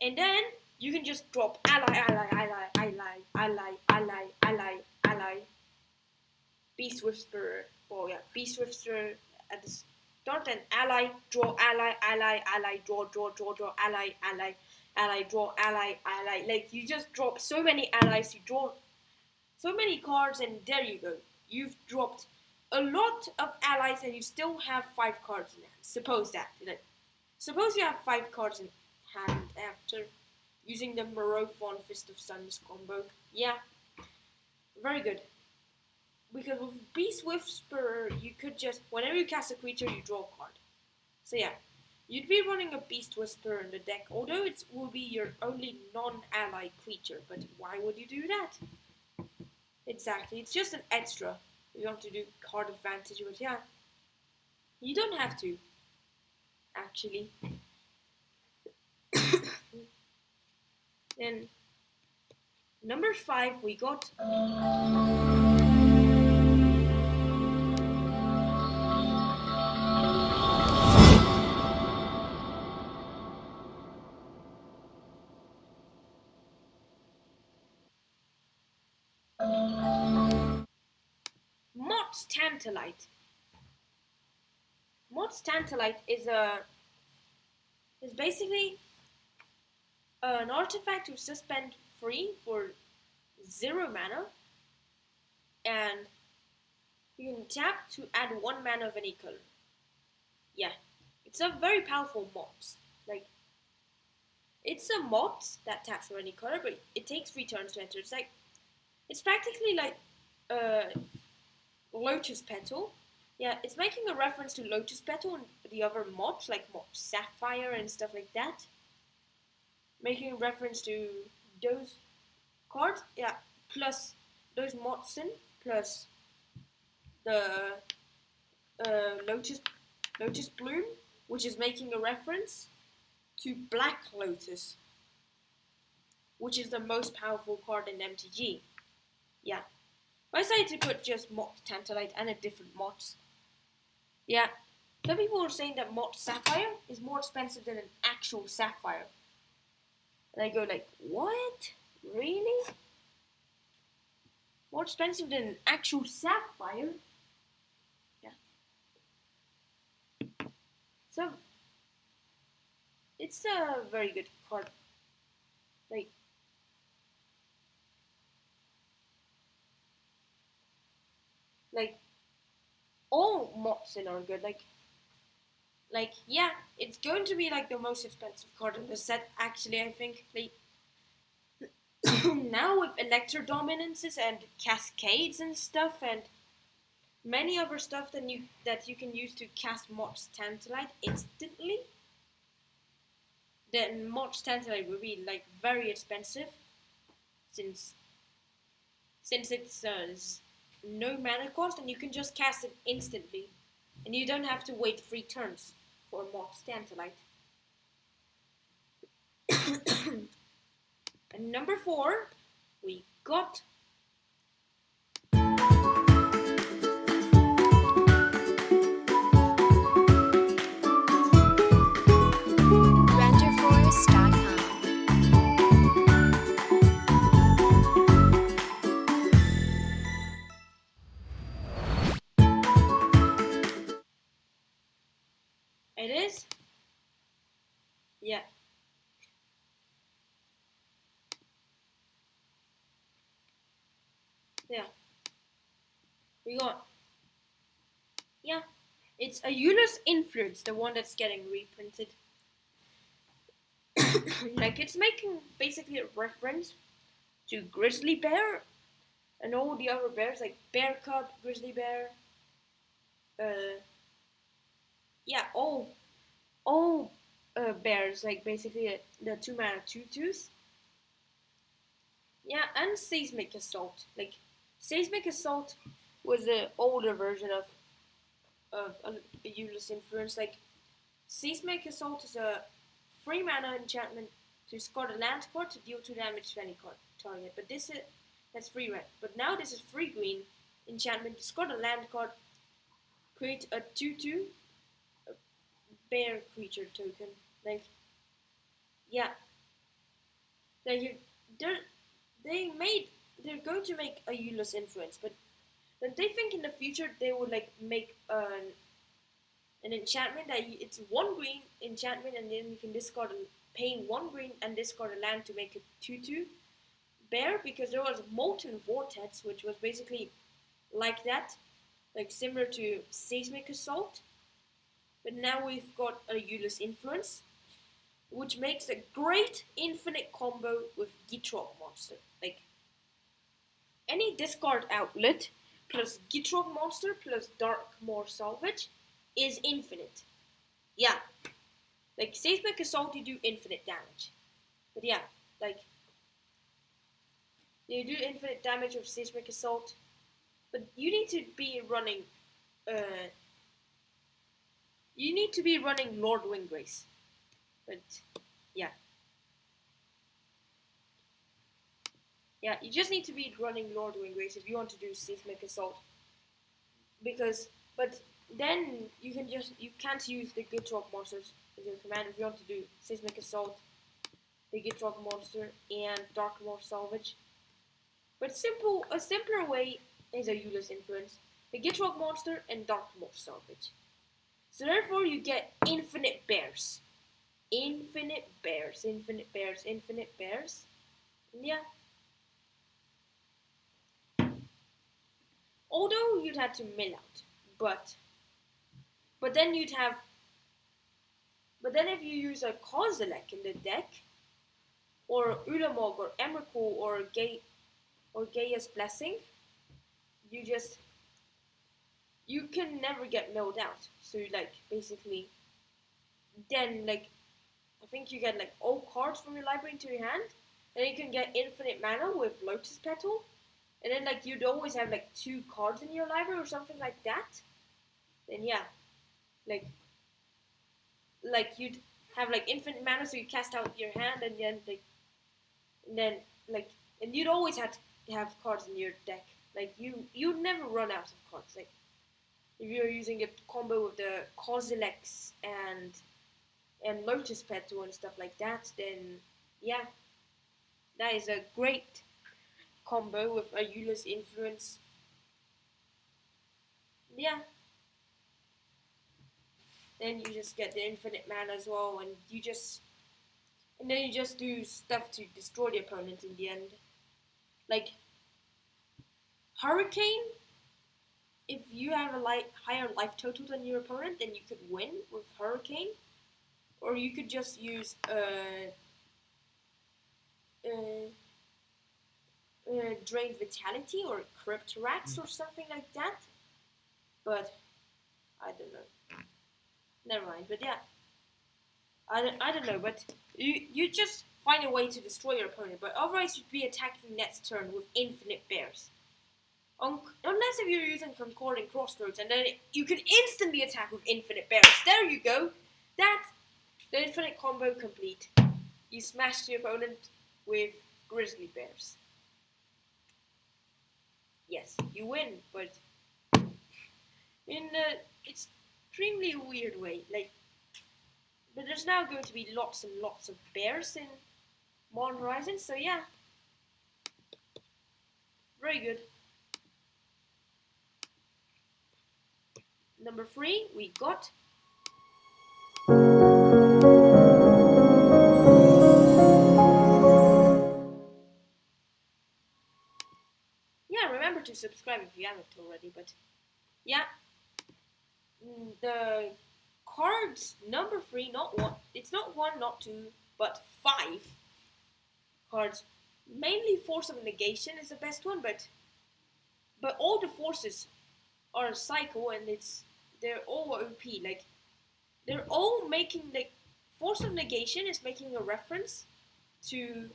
And then you can just drop ally, Beast Whisperer, Beast Whisperer at the start, and ally, draw, draw, ally, draw, ally. Like, you just drop so many allies, you draw so many cards, and there you go. You've dropped a lot of allies, and you still have 5 cards in hand. Suppose that. Suppose you have 5 cards in hand after using the Morophon Fist of Suns combo. Yeah, very good. Because with Beast Whisperer, you could just, whenever you cast a creature, you draw a card. So yeah, you'd be running a Beast Whisperer in the deck, although it will be your only non-ally creature. But why would you do that? Exactly, it's just an extra. You want to do card advantage, but yeah, you don't have to, actually. Then, number 5, we got... Mott's Tantalite. Mott's Tantalite is basically an artifact to suspend free for 0 mana, and you can tap to add 1 mana of any color. Yeah, it's a very powerful Mott. Like, it's a Mott that taps for any color, but it takes 3 turns to enter. It's practically like Lotus Petal. Yeah, it's making a reference to Lotus Petal and the other Mott, like Mott Sapphire and stuff like that. Making a reference to those cards, yeah, plus those Mottson, plus the Lotus Bloom, which is making a reference to Black Lotus, which is the most powerful card in MTG. Yeah. I decided to put just Mott Tantalite and a different Mott. Yeah. Some people are saying that Mott Sapphire is more expensive than an actual Sapphire. And I go like, what? Really? More expensive than an actual Sapphire? Yeah. So, it's a very good card. Like all Mottson are good. Like yeah, it's going to be like the most expensive card in the set. Actually, I think now with Electro Dominances and Cascades and stuff, and many other stuff that you can use to cast Mott's Tantalite instantly, then Mott's Tantalite will be like very expensive, since it's no mana cost, and you can just cast it instantly, and you don't have to wait 3 turns for Mott's Tantalite. And number 4, we got it is? Yeah. Yeah. We got... Yeah. It's Ayula's Influence, the one that's getting reprinted. Like, it's making basically a reference to Grizzly Bear and all the other bears, like Bear Cub, Grizzly Bear, yeah, all bears, like basically the 2 mana 2/2s. Yeah, and Seismic Assault. Like, Seismic Assault was the older version of Ayula's Influence. Like, Seismic Assault is a 3 mana enchantment to discard a land card to deal 2 damage to any card target. But that's 3 red. But now this is 3 green enchantment. Discard a land card, create a 2/2 bear creature token. Like, yeah, Like they're going to make a useless influence, but they think in the future they would like make an enchantment that it's 1 green enchantment, and then you can discard paying 1 green and discard a land to make a 2/2 bear, because there was Molten Vortex, which was basically like that, like similar to Seismic Assault, but now we've got a useless influence, which makes a great infinite combo with Gitrog Monster. Like any discard outlet plus Gitrog Monster plus Darkmoor Salvage is infinite. Yeah. Like Seismic Assault, you do infinite damage. But yeah, like you do infinite damage with Seismic Assault, but you need to be running Lord Windgrace. But yeah. Yeah, you just need to be running Lord Windgrace if you want to do Seismic Assault. But then you can't use the Gitrog monsters as your command if you want to do Seismic Assault, the Gitrog monster, and Darkmoor Salvage. But a simpler way is a useless influence, the Gitrog monster and Darkmoor Salvage. So therefore you get infinite bears. Infinite bears, infinite bears, infinite bears. And yeah. Although you'd have to mill out, but then if you use a Kozilek in the deck, or Ulamog or Emrakul or Gaia's Blessing, you can never get milled out. So like basically, then like I think you get like all cards from your library into your hand, and you can get infinite mana with Lotus Petal. And then like you'd always have like 2 cards in your library or something like that. Then yeah, like you'd have like infinite mana, so you cast out your hand, and then you'd always have to have cards in your deck. Like you'd never run out of cards. Like if you're using a combo with the Kozileks and Lotus Petal and stuff like that, then yeah, that is a great combo with a useless influence. Yeah. Then you just get the infinite mana as well, and then you just do stuff to destroy the opponent in the end. Like Hurricane, if you have a higher life total than your opponent, then you could win with Hurricane. Or you could just use Drain Vitality or Cryptorax or something like that. But I don't know. Never mind. But yeah, I don't know. But you just find a way to destroy your opponent. But otherwise, you'd be attacking next turn with infinite bears. Unless if you're using Concording Crossroads, and then you can instantly attack with infinite bears. There you go. That's the infinite combo complete. You smash the opponent with grizzly bears. Yes, you win, but in an extremely weird way. Like, but there's now going to be lots and lots of bears in Modern Horizons, so yeah, very good. Number 3, we got remember to subscribe if you haven't already, but yeah, the cards number 3, not 1, it's not 1, not 2, but 5 cards. Mainly Force of Negation is the best one, but all the forces are cycle, and they're all OP. Like they're all making, like, Force of Negation is making a reference to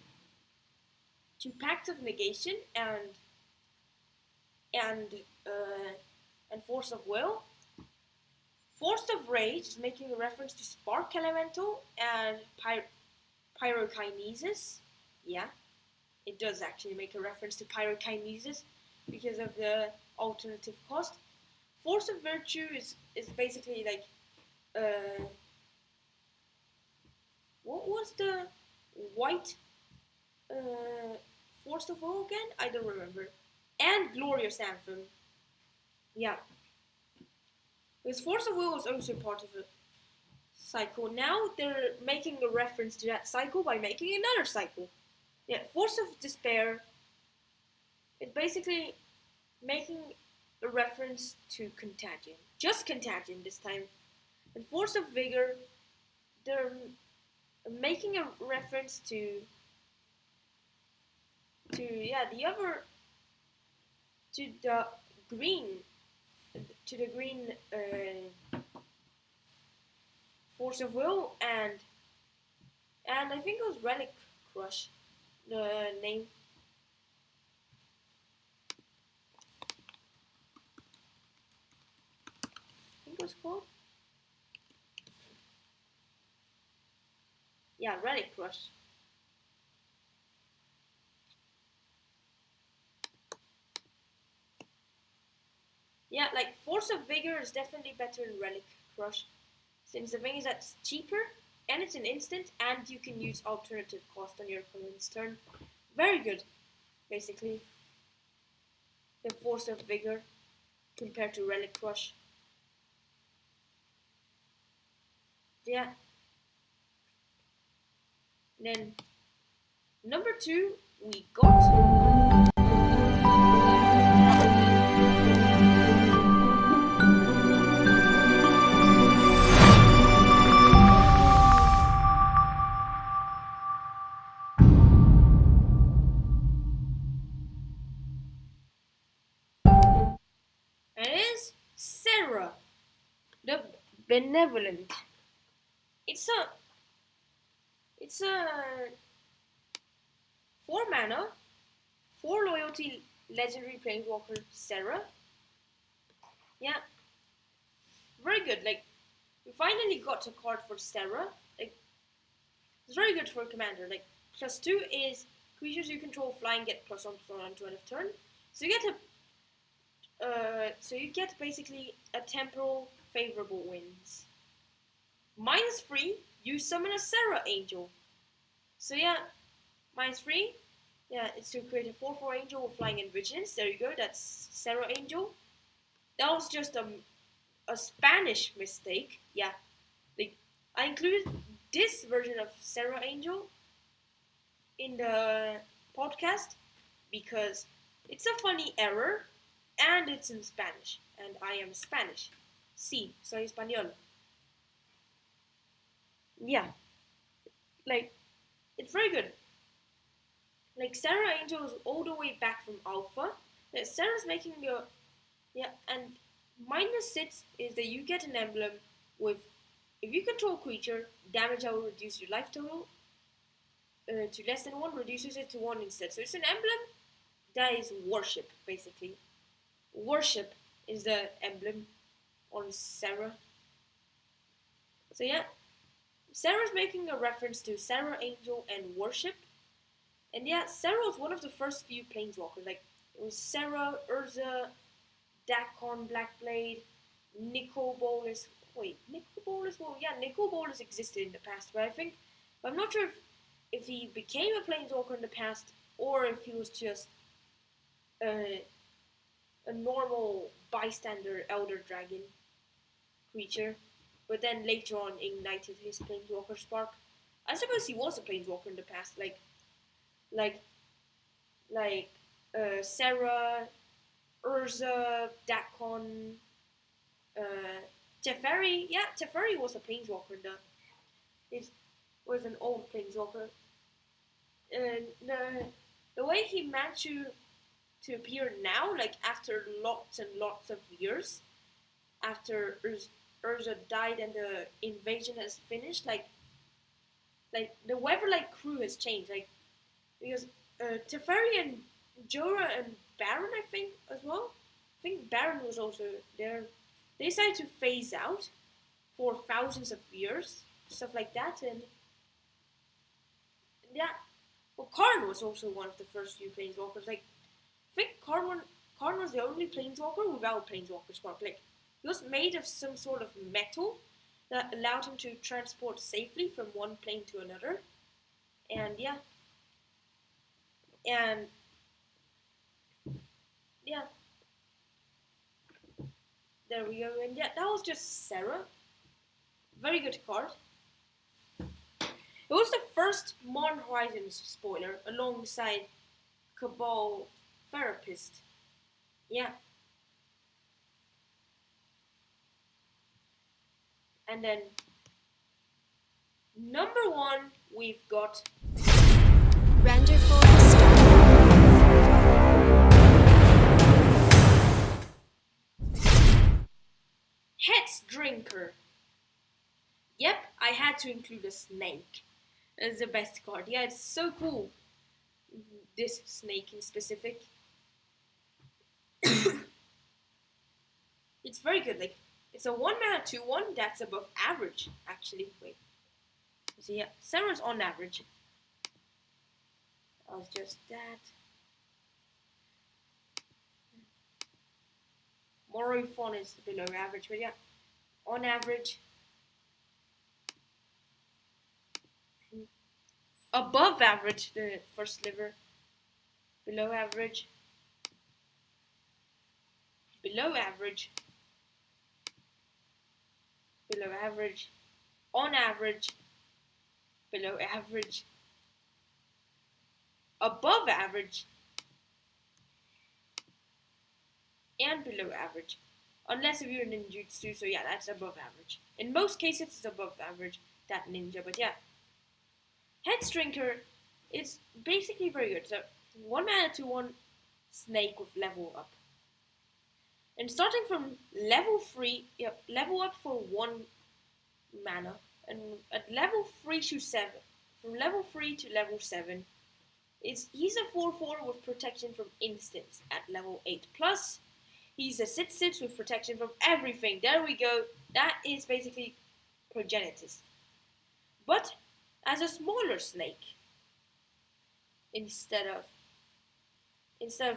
Pact of Negation and Force of Will. Force of Rage is making a reference to Spark Elemental and Pyrokinesis. Yeah, it does actually make a reference to Pyrokinesis because of the alternative cost. Force of Virtue is basically like what was the white Force of Will again? I don't remember. And Glorious Anthem. Yeah. Because Force of Will was also part of the cycle. Now they're making a reference to that cycle by making another cycle. Yeah, Force of Despair. It's basically making a reference to Contagion. Just Contagion this time. And Force of Vigor, they're making a reference to the other, to the green Force of Will, and I think it was Relic Crush, the name. I think it was called. Yeah, Relic Crush. Yeah, like Force of Vigor is definitely better than Relic Crush, since the thing is that it's cheaper and it's an instant, and you can use alternative cost on your opponent's turn. Very good, basically. The Force of Vigor compared to Relic Crush. Yeah. Then number 2, we got the Benevolent. It's a 4 mana, 4 loyalty legendary planeswalker Serra. Yeah, very good. Like, we finally got a card for Serra. Like, it's very good for a commander. Like, +2 is creatures you control flying get +1/+1 until end of turn. So you get basically a temporal favorable wins. -3, you summon a Serra Angel. So yeah, -3. Yeah, it's to create a 4/4 angel with flying and vigilance. There you go, that's Serra Angel. That was just a Spanish mistake. Yeah, like, I included this version of Serra Angel in the podcast because it's a funny error and it's in Spanish, and I am Spanish. Sí, soy español. Yeah, like, it's very good. Like, Serra Angel is all the way back from Alpha. Serra's making your, yeah, and -6 is that you get an emblem with, if you control creature, damage that will reduce your life total to less than 1, reduces it to 1 instead. So it's an emblem that is worship, basically. Worship is the emblem on Serra. So yeah, Serra's making a reference to Serra Angel and worship. And yeah, Serra was one of the first few planeswalkers. Like, it was Serra, Urza, Dakon, Blackblade, Nicol Bolas. Wait, Nicol Bolas? Well, yeah, Nicol Bolas existed in the past, but I'm not sure if he became a planeswalker in the past or if he was just a normal bystander Elder Dragon creature, but then later on ignited his planeswalker spark. I suppose he was a planeswalker in the past, like Serra, Urza, Dakon, Teferi. Yeah, Teferi was a planeswalker. It was an old planeswalker. And the way he managed to appear now, like after lots and lots of years, after Urza died and the invasion has finished, like the Weatherlight crew has changed, like, because Teferi and Jorah and Baron, I think, as well. I think Baron was also there. They decided to phase out for thousands of years, stuff like that, and yeah. Well, Karn was also one of the first few planeswalkers. Like, I think Karn was the only planeswalker without planeswalker spark. Like, he was made of some sort of metal that allowed him to transport safely from one plane to another. And yeah. And yeah, there we go. And yeah, that was just Sarah. Very good card. It was the first Modern Horizons spoiler alongside Cabal Therapist. Yeah. And then number 1, we've got Renderful Hex Drinker. Yep, I had to include a snake as the best card. Yeah, it's so cool. This snake in specific. It's very good. Like, it's a 1-mana 2/1 that's above average, actually. Wait. So yeah, Sarah's on average. That was just that. Morofon is below average, but yeah, on average. Above average, the first sliver. Below average. Below average. Below average. On average. Below average. Above average. And below average. Unless if you're ninjutsu, so yeah, that's above average. In most cases, it's above average, that ninja, but yeah. Hex Drinker is basically very good. So, 1-mana 2/1 snake with level up. And starting from level 3, level up for 1 mana. And at level 3 to 7, from level 3 to level 7, he's a 4/4 with protection from instants at level 8. Plus, he's a 6/6 with protection from everything. There we go. That is basically Progenitus. But as a smaller snake, instead of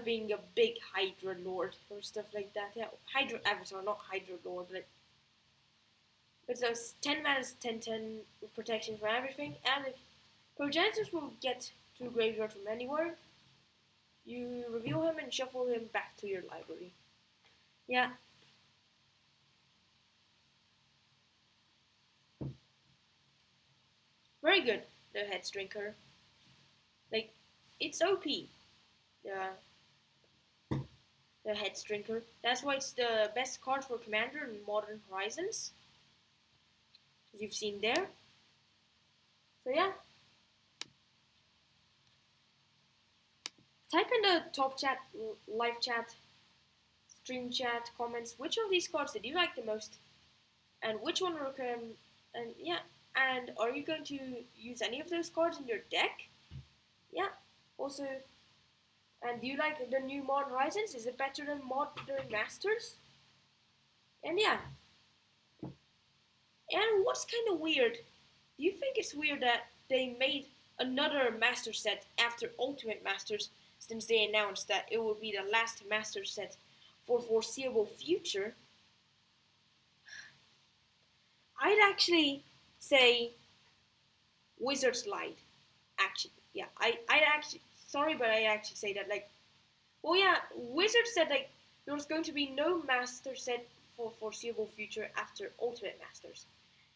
being a big Hydra Lord or stuff like that. Yeah, Hydra Avatar, not Hydra Lord. But those 10 mana 10/10 with protection for everything, and if Progenitus will get to graveyard from anywhere, you reveal him and shuffle him back to your library. Yeah. Very good, the Hex Drinker. Like, it's OP. The Hex Drinker. That's why it's the best card for Commander in Modern Horizons. As you've seen there. So yeah. Type in the top chat, live chat, stream chat, comments, which of these cards did you like the most? And which one recommend, and yeah. And are you going to use any of those cards in your deck? Yeah. Also, and do you like the new Modern Horizons? Is it better than Modern Masters? And yeah. And what's kind of weird? Do you think it's weird that they made another Master set after Ultimate Masters, since they announced that it would be the last Master set for foreseeable future? I'd actually say Wizards lied. Actually, yeah, I'd actually, sorry, but I actually say that, like, well, yeah, Wizards said, like, there was going to be no Master set for foreseeable future after Ultimate Masters.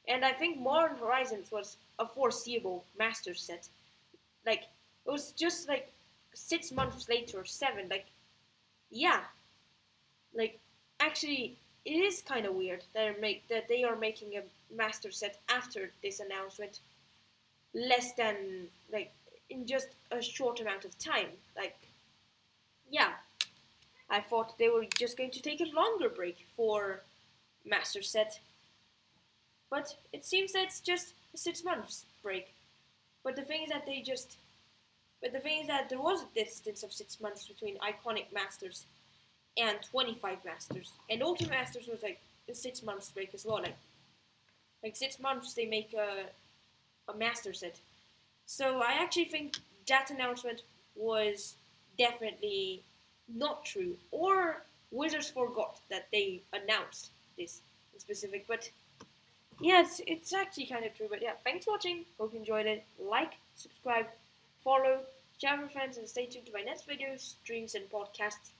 And I think Modern Horizons was a foreseeable Master set. Like, it was just, like, 6 months later, or 7, like, yeah. Like, actually, it is kind of weird that they are making a Master set after this announcement, less than, like, in just a short amount of time. Like, yeah, I thought they were just going to take a longer break for Master set, but it seems that it's just a 6 months break. But the thing is that there was a distance of 6 months between Iconic Masters and 25 Masters, and Ultimate Masters was like a 6 months break as well. Like 6 months they make a Master set. So I actually think that announcement was definitely not true, or Wizards forgot that they announced this in specific. But yeah, it's actually kind of true. But yeah, thanks for watching. Hope you enjoyed it. Like, subscribe, follow, Ciao friends, and stay tuned to my next videos, streams and podcasts.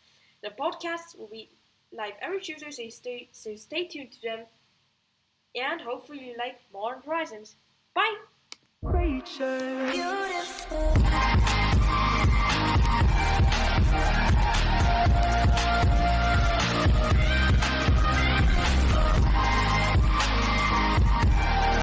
The podcasts will be live every Tuesday, so stay tuned to them. And hopefully you like Modern Horizons. Bye! Beautiful.